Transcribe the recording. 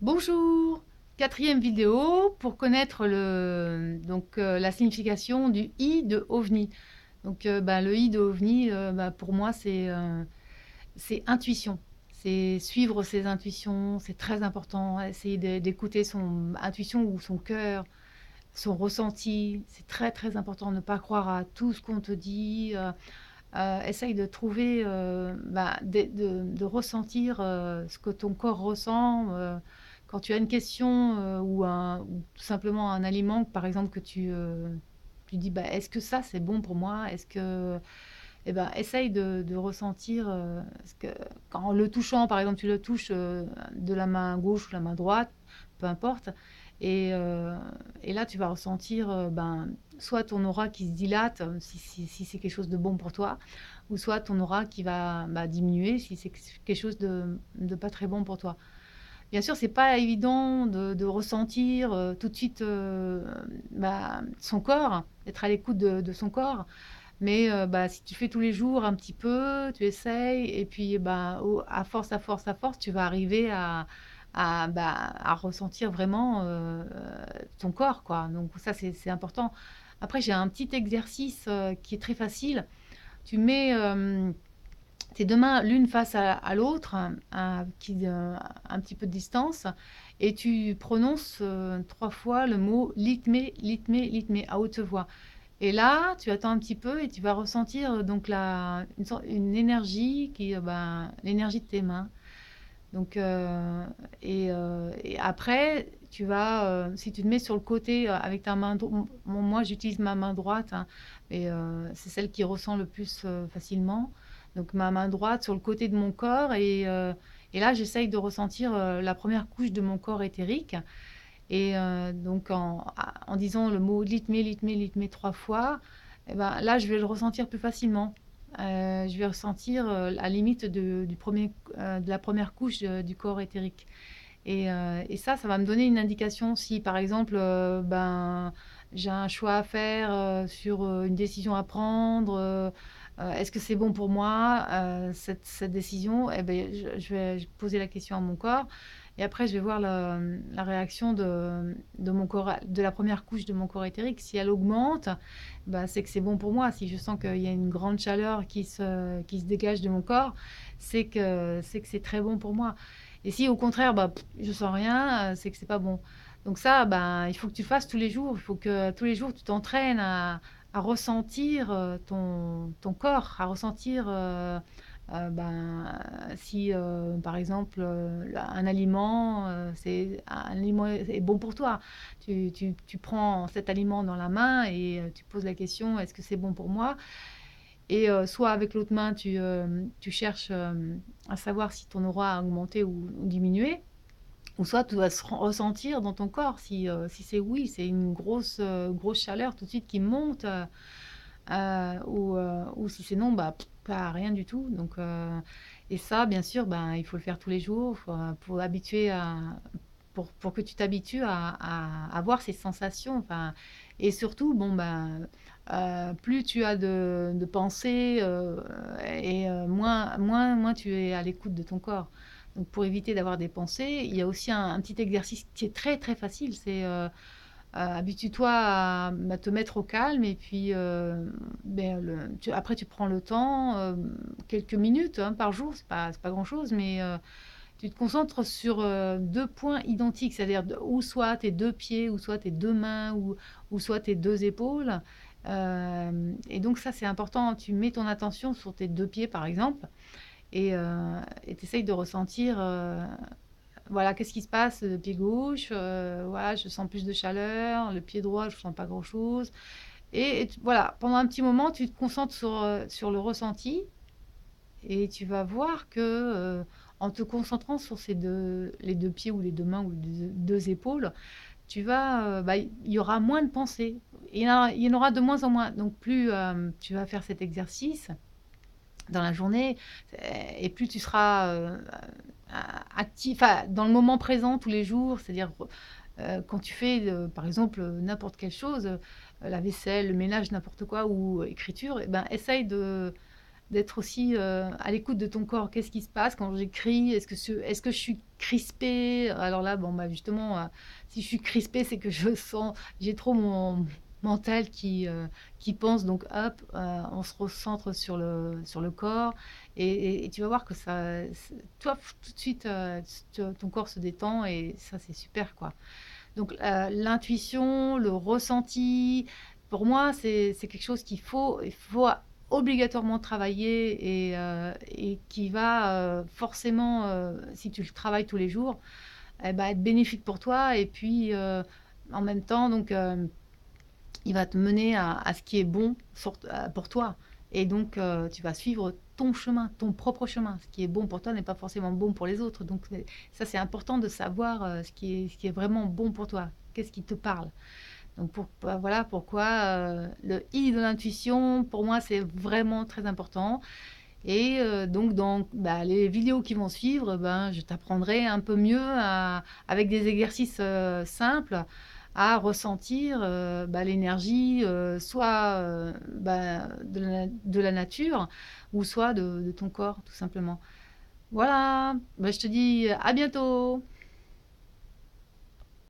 Bonjour! Quatrième vidéo pour connaître la signification du I de OVNI. Le I de OVNI, pour moi, c'est intuition. C'est suivre ses intuitions, c'est très important. Essayer d'écouter son intuition ou son cœur, son ressenti. C'est très très important. Ne pas croire à tout ce qu'on te dit. Essaye de trouver, de ressentir ce que ton corps ressent quand tu as une question ou tout simplement un aliment, par exemple, que tu dis, bah, est-ce que ça c'est bon pour moi? Est-ce que, eh ben, essaye de ressentir ce que, quand le touchant, par exemple, tu le touches de la main gauche ou la main droite, peu importe, et, euh, et là tu vas ressentir soit ton aura qui se dilate si c'est quelque chose de bon pour toi, ou soit ton aura qui va diminuer si c'est quelque chose de pas très bon pour toi. Bien sûr, c'est pas évident de ressentir tout de suite son corps, d'être à l'écoute de son corps, mais si tu fais tous les jours un petit peu, tu essayes, et puis à force, à force, à force, tu vas arriver à ressentir vraiment ton corps, quoi. Donc ça, c'est important. Après, j'ai un petit exercice qui est très facile. Tu mets tes deux mains l'une face à l'autre, un petit peu de distance, et tu prononces trois fois le mot litmé, litmé, litmé, à haute voix. Et là, tu attends un petit peu et tu vas ressentir une énergie l'énergie de tes mains. Donc, et après, si tu te mets sur le côté avec ta main droite, moi j'utilise ma main droite, hein, et c'est celle qui ressent le plus facilement. Donc ma main droite sur le côté de mon corps, et là j'essaye de ressentir la première couche de mon corps éthérique. Et donc en disant le mot litmé, litmé, litmé trois fois, eh ben, là je vais le ressentir plus facilement. Je vais ressentir la limite de la première couche du corps éthérique. Et ça va me donner une indication si, par exemple, j'ai un choix à faire sur une décision à prendre. Est-ce que c'est bon pour moi, cette décision? Eh ben, je vais poser la question à mon corps. Et après, je vais voir la réaction de mon corps, de la première couche de mon corps éthérique. Si elle augmente, c'est que c'est bon pour moi. Si je sens qu'il y a une grande chaleur qui se dégage de mon corps, c'est que c'est très bon pour moi. Et si au contraire, je sens rien, c'est que c'est pas bon. Donc ça, il faut que tu le fasses tous les jours. Il faut que tous les jours, tu t'entraînes à ressentir ton corps, à ressentir si, par exemple, un aliment est bon pour toi. Tu prends cet aliment dans la main et tu poses la question, est-ce que c'est bon pour moi? Et soit avec l'autre main, tu cherches à savoir si ton aura a augmenté ou diminué, ou soit tu vas ressentir dans ton corps si c'est oui, c'est une grosse chaleur tout de suite qui monte, ou si c'est non, pas rien du tout. Et ça, bien sûr, il faut le faire tous les jours pour que tu t'habitues à avoir ces sensations. Enfin, et surtout, plus tu as de pensées et moins tu es à l'écoute de ton corps. Donc pour éviter d'avoir des pensées, il y a aussi un petit exercice qui est très très facile. C'est habitue-toi à te mettre au calme, et puis après tu prends le temps, quelques minutes hein, par jour, c'est pas grand-chose, mais tu te concentres sur deux points identiques, c'est-à-dire ou soit tes deux pieds, ou soit tes deux mains, ou soit tes deux épaules. Et donc ça c'est important, tu mets ton attention sur tes deux pieds par exemple, et tu essayes de ressentir, voilà, qu'est-ce qui se passe, le pied gauche, voilà, je sens plus de chaleur, le pied droit, je sens pas grand-chose. Voilà, pendant un petit moment, tu te concentres sur le ressenti, et tu vas voir que en te concentrant sur les deux pieds ou les deux mains ou les deux épaules, il y aura moins de pensées. Il y en aura de moins en moins. Donc plus tu vas faire cet exercice dans la journée, et plus tu seras actif, enfin, dans le moment présent tous les jours, c'est-à-dire quand tu fais, par exemple, n'importe quelle chose, la vaisselle, le ménage, n'importe quoi, ou écriture, essaye d'être aussi à l'écoute de ton corps. Qu'est-ce qui se passe quand j'écris? Est-ce que je suis crispée? Alors là, bon, bah justement, si je suis crispée, c'est que je sens, j'ai trop mon mental qui pense, donc hop, on se recentre sur le corps, et tu vas voir que toi, tout de suite, ton corps se détend, et ça, c'est super, quoi. Donc l'intuition, le ressenti, pour moi, c'est quelque chose il faut obligatoirement travailler, et qui va forcément, si tu le travailles tous les jours, eh ben, être bénéfique pour toi. Et puis, en même temps, donc, il va te mener à ce qui est bon pour toi. Et donc, tu vas suivre ton chemin, ton propre chemin. Ce qui est bon pour toi n'est pas forcément bon pour les autres. Donc, ça, c'est important de savoir ce qui est vraiment bon pour toi. Qu'est-ce qui te parle? Donc, voilà pourquoi le I de l'intuition, pour moi, c'est vraiment très important. Et donc, dans bah, les vidéos qui vont suivre, ben, je t'apprendrai un peu mieux, avec des exercices simples, à ressentir bah, l'énergie, soit bah, de la nature, ou soit de ton corps, tout simplement. Voilà, bah, je te dis à bientôt.